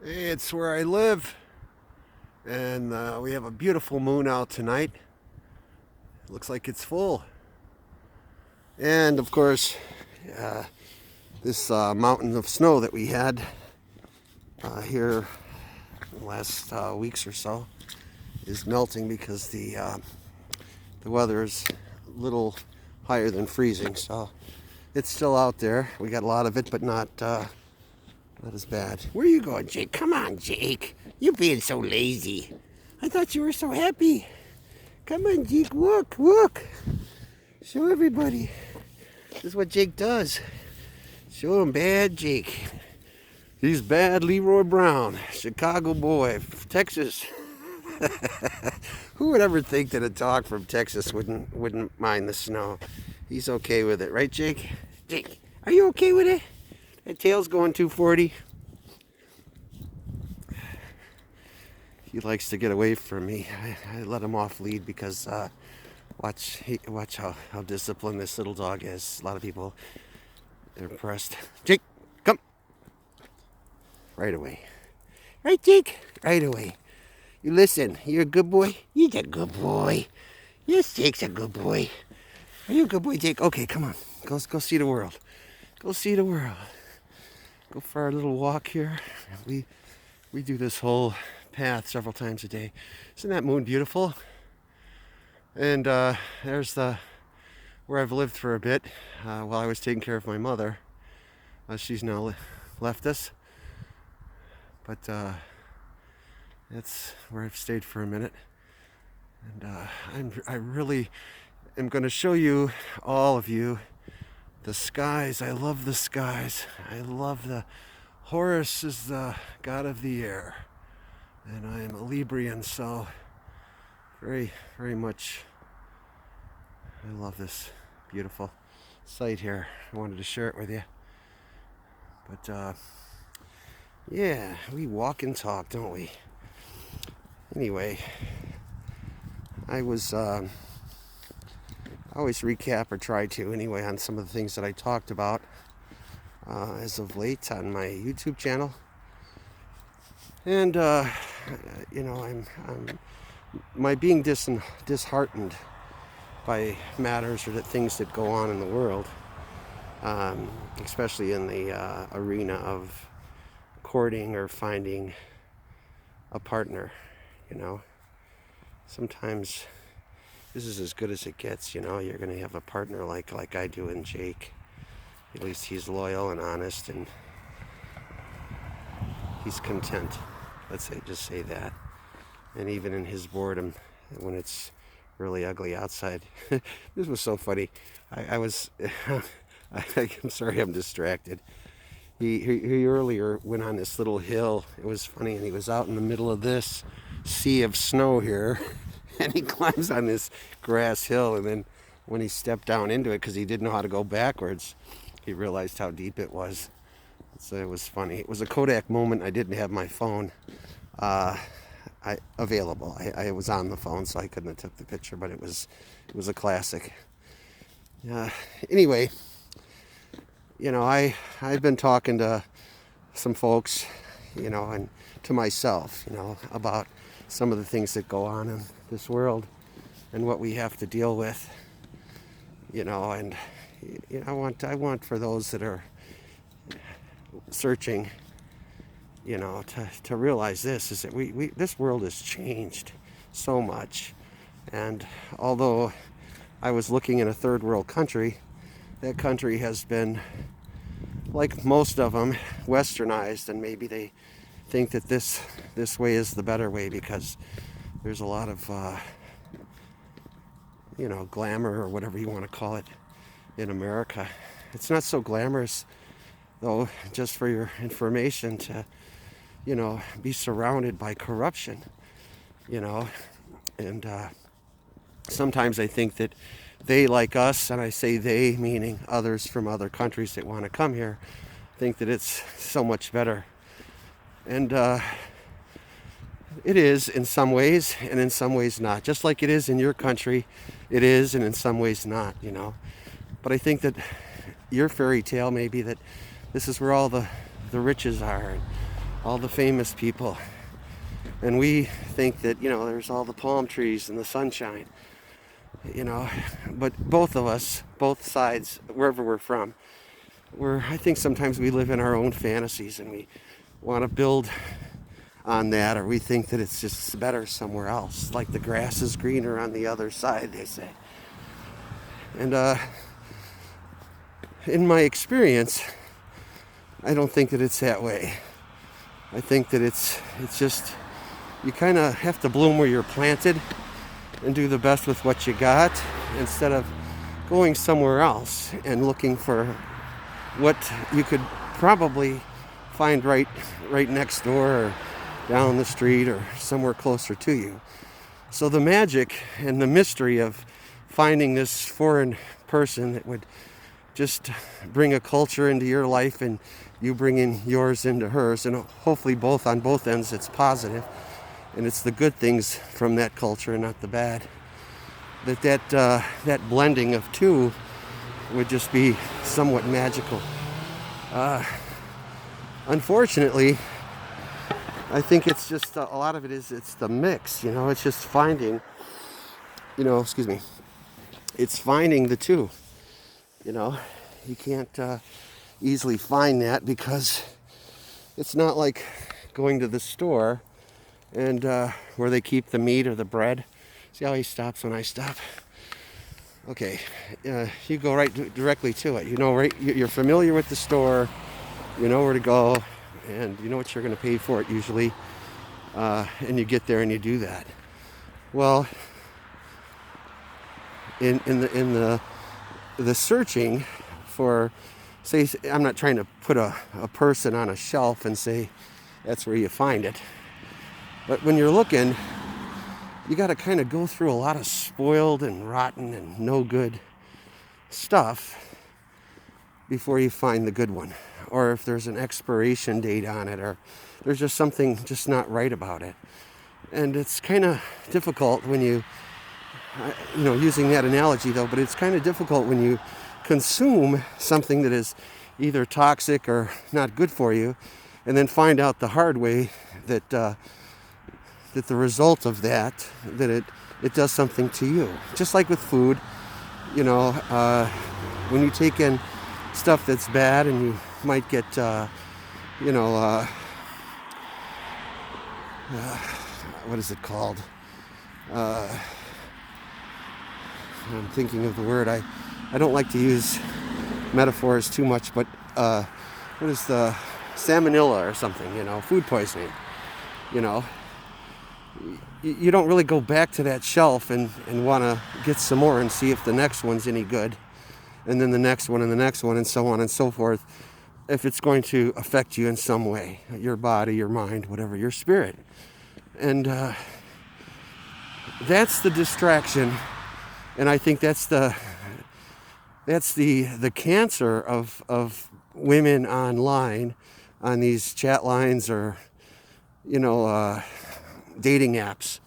It's where I live, and we have a beautiful moon out tonight. Looks like it's full. And of course, uh, this mountain of snow that we had here in the last weeks or so is melting because the weather is a little higher than freezing. So it's still out there. We got a lot of it, but not as bad. Where are you going, Jake? Come on, Jake. You're being so lazy. I thought you were so happy. Come on, Jake. Walk, walk. Show everybody. This is what Jake does. Show him bad Jake. He's bad Leroy Brown, Chicago boy, Texas. Who would ever think that a dog from Texas wouldn't mind the snow? He's okay with it, right, Jake? Jake, are you okay with it? That tail's going 240. He likes to get away from me. I let him off lead because watch how disciplined this little dog is. A lot of people are impressed. Jake, come. Right away. Right, Jake? Right away. You listen. You're a good boy? You're a good boy. Yes, Jake's a good boy. Are you a good boy, Jake? Okay, come on. Go see the world. Go see the world. Go for our little walk here. We do this whole path several times a day. Isn't that moon beautiful? And there's where I've lived for a bit while I was taking care of my mother. She's now left us, but that's where I've stayed for a minute. And I really am going to show you, all of you, the skies. I love the skies. I love Horus is the god of the air, and I am a Librian, so very, very much I love this beautiful sight here. I wanted to share it with you. But yeah, we walk and talk, don't we? Anyway, I always recap, or try to anyway, on some of the things that I talked about as of late on my YouTube channel. And I'm my being disheartened by matters or the things that go on in the world, especially in the arena of courting or finding a partner. Sometimes this is as good as it gets. You're going to have a partner like I do in Jake. At least he's loyal and honest, and he's content. Just say that. And even in his boredom, when it's really ugly outside. This was so funny. I'm sorry, I'm distracted. He earlier went on this little hill. It was funny, and he was out in the middle of this sea of snow here, and he climbs on this grass hill, and then when he stepped down into it, because he didn't know how to go backwards, he realized how deep it was. So it was funny. It was a Kodak moment. I didn't have my phone available. I was on the phone, so I couldn't have took the picture, but it was a classic. Anyway, I've been talking to some folks, and to myself, about some of the things that go on in this world and what we have to deal with, and I want for those that are searching, to realize this is that this world has changed so much. And although I was looking in a third world country, that country has been, like most of them, westernized, and maybe they think that this way is the better way because there's a lot of glamour, or whatever you want to call it, in America. It's not so glamorous, though, just for your information, to be surrounded by corruption, and sometimes I think that they, like us, and I say they meaning others from other countries that want to come here, think that it's so much better. And it is in some ways, and in some ways not. Just like it is in your country, it is, and in some ways not, But I think that your fairy tale may be that this is where all the riches are, all the famous people. And we think that, there's all the palm trees and the sunshine, but both of us, both sides, wherever we're from, I think sometimes we live in our own fantasies and we want to build on that, or we think that it's just better somewhere else, like the grass is greener on the other side, they say. And in my experience, I don't think that it's that way. I think that it's just, you kind of have to bloom where you're planted and do the best with what you got, instead of going somewhere else and looking for what you could probably find right next door or down the street or somewhere closer to you. So the magic and the mystery of finding this foreign person that would just bring a culture into your life and you bringing yours into hers, and hopefully on both ends it's positive, and it's the good things from that culture and not the bad. That blending of two would just be somewhat magical. Unfortunately, I think it's just a lot of it is it's the mix. It's just finding. It's finding the two. You can't easily find that, because it's not like going to the store and where they keep the meat or the bread. See how he stops when I stop? Okay, you go directly to it. You're familiar with the store, you know where to go, and you know what you're going to pay for it usually, and you get there and you do that. Well, in the searching for, say, I'm not trying to put a person on a shelf and say that's where you find it, but when you're looking, you got to kind of go through a lot of spoiled and rotten and no good stuff before you find the good one. Or if there's an expiration date on it, or there's just something just not right about it. And it's kind of difficult when using that analogy though, but it's kind of difficult when you consume something that is either toxic or not good for you, and then find out the hard way that the result of that it does something to you. Just like with food, when you take in stuff that's bad, and you might get, what is it called? I'm thinking of the word. I don't like to use metaphors too much, but what is the salmonella or something? Food poisoning. You don't really go back to that shelf and want to get some more and see if the next one's any good, and then the next one and the next one, and so on and so forth, if it's going to affect you in some way, your body, your mind, whatever, your spirit. And that's the distraction, and I think that's the cancer of women online, on these chat lines or dating apps.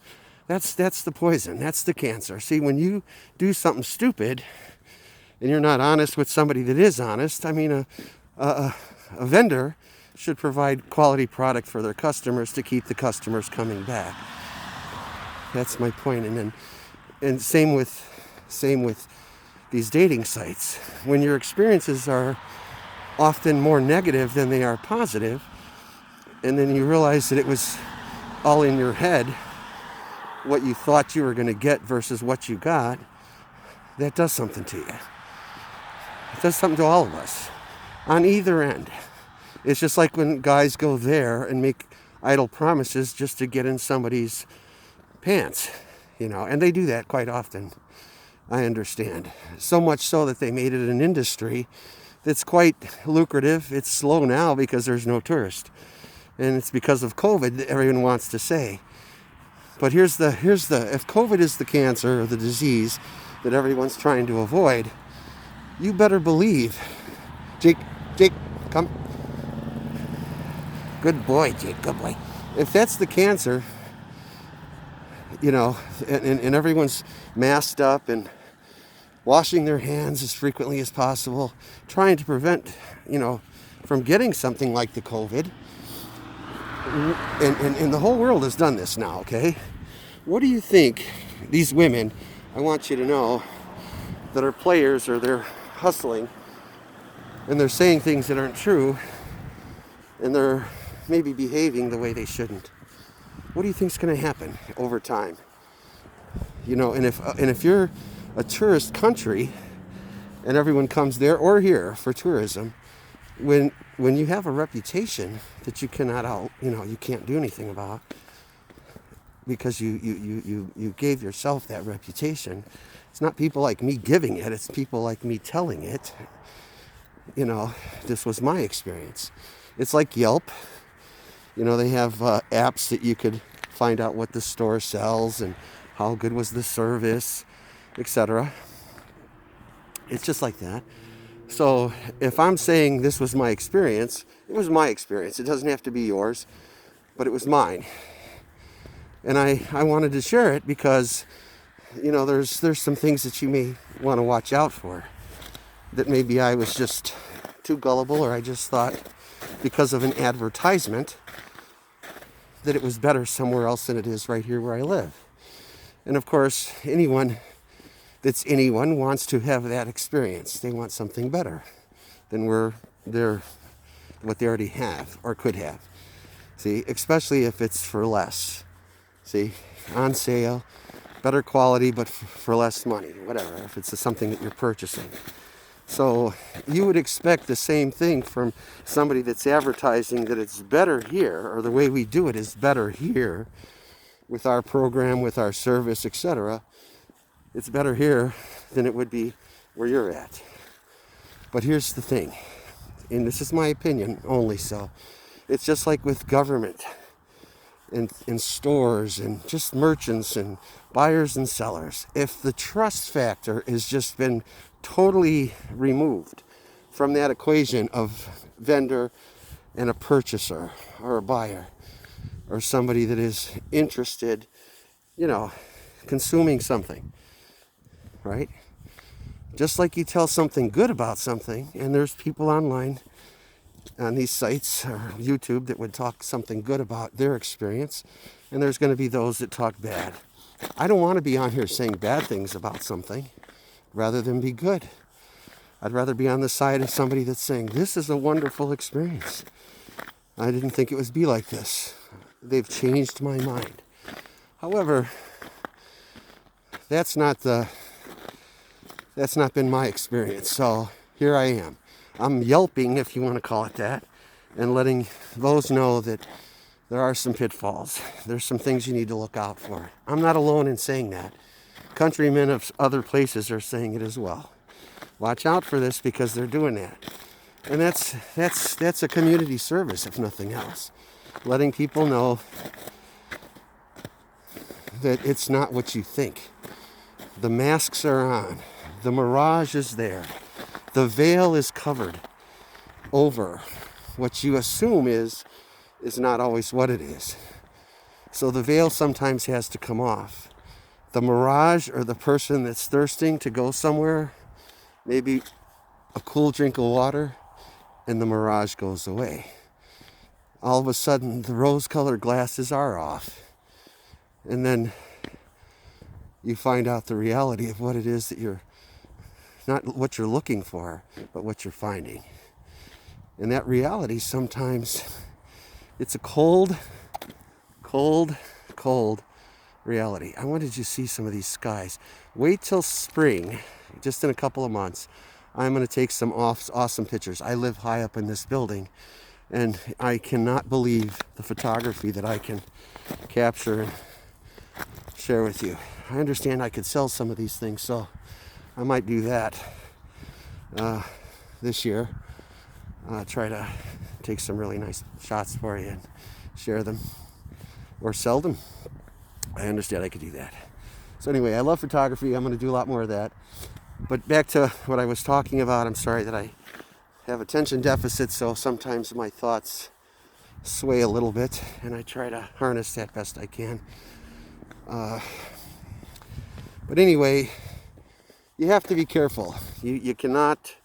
That's the poison. That's the cancer. See, when you do something stupid and you're not honest with somebody that is honest, a vendor should provide quality product for their customers to keep the customers coming back. That's my point. And same with these dating sites. When your experiences are often more negative than they are positive, and then you realize that it was all in your head, what you thought you were going to get versus what you got, that does something to you. It does something to all of us on either end. It's just like when guys go there and make idle promises just to get in somebody's pants, and they do that quite often. I understand. So much so that they made it an industry that's quite lucrative. It's slow now because there's no tourist. And it's because of COVID that everyone wants to say. But here's the if COVID is the cancer or the disease that everyone's trying to avoid, you better believe. Jake, come. Good boy, Jake, good boy. If that's the cancer, and everyone's masked up and washing their hands as frequently as possible, trying to prevent, from getting something like the COVID, and the whole world has done this now, okay? What do you think these women, I want you to know, that are players or they're hustling and they're saying things that aren't true and they're maybe behaving the way they shouldn't? What do you think's going to happen over time? You know, and if you're a tourist country and everyone comes there or here for tourism, when you have a reputation that you you can't do anything about because you gave yourself that reputation. It's not people like me giving it, it's people like me telling it. You know, this was my experience. It's like Yelp. You know, they have apps that you could find out what the store sells and how good was the service, etc. It's just like that. So if I'm saying this was my experience, it was my experience. It doesn't have to be yours, but it was mine. And I wanted to share it because, you know, there's some things that you may want to watch out for. That maybe I was just too gullible, or I just thought because of an advertisement that it was better somewhere else than it is right here where I live. And of course, anyone wants to have that experience. They want something better than what they already have or could have. See, especially if it's for less. See, on sale, better quality, but for less money, whatever, if it's something that you're purchasing. So you would expect the same thing from somebody that's advertising that it's better here, or the way we do it is better here with our program, with our service, etc. It's better here than it would be where you're at. But here's the thing, and this is my opinion only, so it's just like with government and stores and just merchants and buyers and sellers. If the trust factor has just been totally removed from that equation of vendor and a purchaser or a buyer or somebody that is interested, you know, consuming something, right? Just like you tell something good about something, and there's people online on these sites or YouTube that would talk something good about their experience, and there's going to be those that talk bad. I don't want to be on here saying bad things about something rather than be good. I'd rather be on the side of somebody that's saying, this is a wonderful experience. I didn't think it would be like this. They've changed my mind. However, that's not been my experience. So here I am. I'm yelping, if you want to call it that, and letting those know that there are some pitfalls. There's some things you need to look out for. I'm not alone in saying that. Countrymen of other places are saying it as well. Watch out for this because they're doing that. And that's a community service, if nothing else. Letting people know that it's not what you think. The masks are on. The mirage is there. The veil is covered over what you assume is not always what it is. So the veil sometimes has to come off. The mirage, or the person that's thirsting to go somewhere, maybe a cool drink of water, and the mirage goes away. All of a sudden, the rose-colored glasses are off. And then you find out the reality of what it is that you're, not what you're looking for, but what you're finding. And that reality sometimes, it's a cold reality. I wanted you to see some of these skies. Wait till spring, just in a couple of months. I'm going to take some awesome pictures. I live high up in this building, and I cannot believe the photography that I can capture and share with you. I understand I could sell some of these things, so I might do that this year. Try to take some really nice shots for you and share them or sell them. I understand I could do that. So anyway, I love photography. I'm going to do a lot more of that. But back to what I was talking about. I'm sorry that I have attention deficit, so sometimes my thoughts sway a little bit, and I try to harness that best I can. But anyway, you have to be careful. You cannot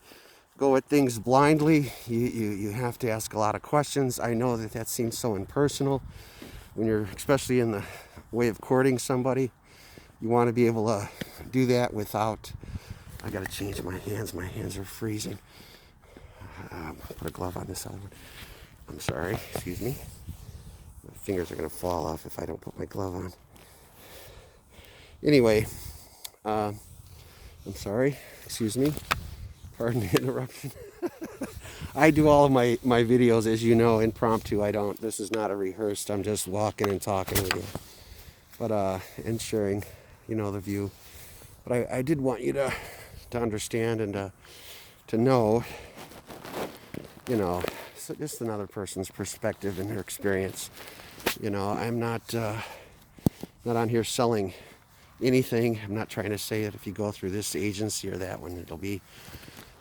go at things blindly. You have to ask a lot of questions. I know that that seems so impersonal when you're, especially in the way of courting somebody. You want to be able to do that without, I got to change my hands. My hands are freezing. Put a glove on this other one. I'm sorry, excuse me. My fingers are going to fall off if I don't put my glove on. Anyway, I'm sorry, excuse me. Pardon the interruption. I do all of my videos, as you know, impromptu. I don't, this is not a rehearsed, I'm just walking and talking with you. But, and sharing, you know, the view. But I did want you to understand and to know, you know, so just another person's perspective and their experience. You know, I'm not on here selling anything. I'm not trying to say that if you go through this agency or that one, it'll be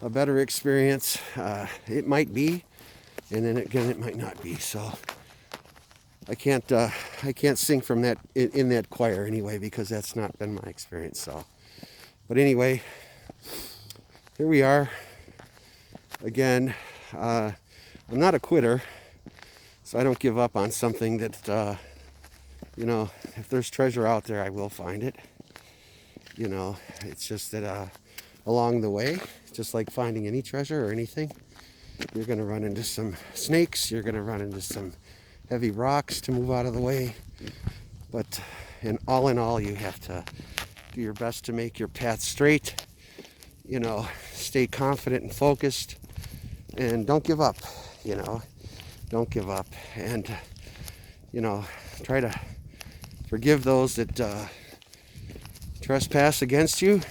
a better experience. It might be, and then again, it might not be. So I can't sing from that in that choir anyway, because that's not been my experience. So, but anyway, here we are again. I'm not a quitter, so I don't give up on something that you know, if there's treasure out there, I will find it. You know, it's just that along the way, just like finding any treasure or anything, you're going to run into some snakes, you're going to run into some heavy rocks to move out of the way. But in all, you have to do your best to make your path straight, you know, stay confident and focused, and don't give up, you know, don't give up. And, you know, try to forgive those that trespass against you,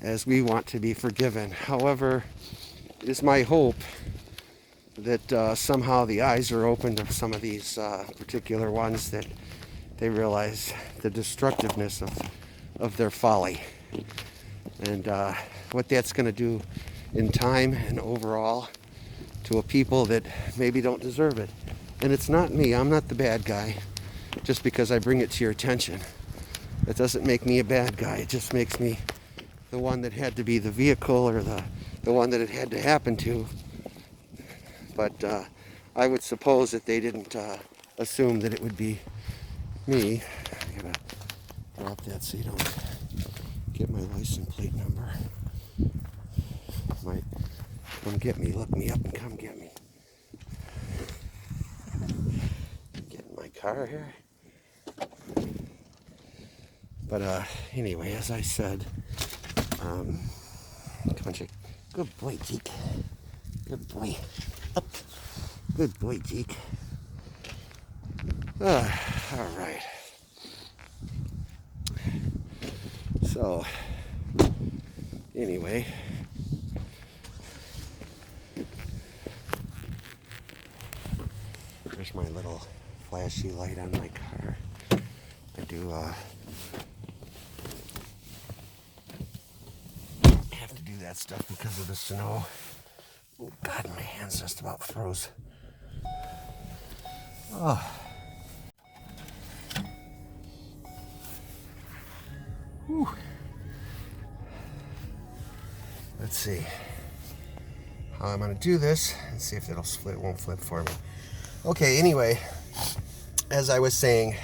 as we want to be forgiven. However, it is my hope that somehow the eyes are open to some of these particular ones, that they realize the destructiveness of their folly, and what that's going to do in time and overall to a people that maybe don't deserve it. And it's not me. I'm not the bad guy. Just because I bring it to your attention, that doesn't make me a bad guy. It just makes me the one that had to be the vehicle, or the one that it had to happen to. But I would suppose that they didn't assume that it would be me. I gotta drop that so you don't get my license plate number. Might come get me, look me up and come get me. Get in my car here. But anyway, as I said, come on, Jake. Good boy, Jake. Good boy. Up. Good boy, Jake. All right. So, anyway, there's my little flashy light on my car. I do have to do that stuff because of the snow. Oh God, my hands just about froze. Oh. Whew. Let's see how I'm gonna do this and see if it won't flip for me. Okay, anyway, as I was saying,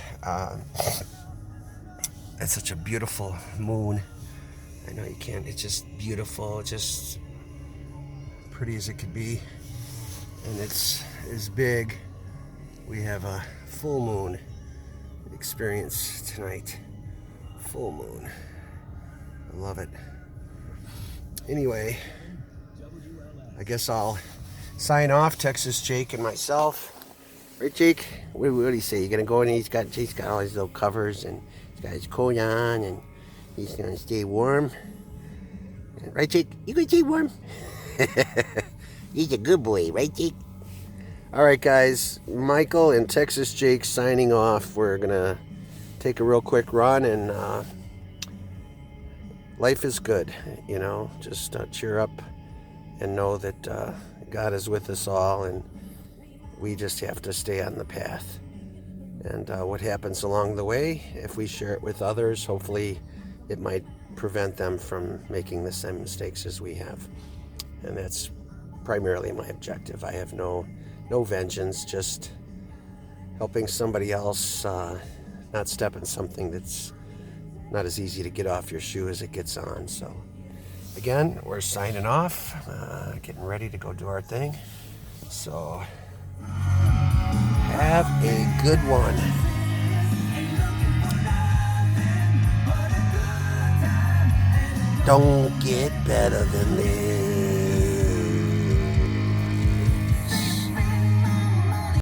it's such a beautiful moon. I know you can't, it's just beautiful, just pretty as it could be. And it's big. We have a full moon experience tonight. Full moon. I love it. Anyway, I guess I'll sign off. Texas Jake and myself. Right, Jake? What do you say? You gonna go in? Jake's got all his little covers, and he's got his coat on, and he's gonna stay warm. Right, Jake? You gonna stay warm? He's a good boy, right, Jake? All right, guys. Michael and Texas Jake signing off. We're gonna take a real quick run, and life is good. You know, just cheer up and know that God is with us all, and we just have to stay on the path. And what happens along the way, if we share it with others, hopefully it might prevent them from making the same mistakes as we have. And that's primarily my objective. I have no vengeance, just helping somebody else not step in something that's not as easy to get off your shoe as it gets on. So again, we're signing off, getting ready to go do our thing. So have a good one. Don't get better than this.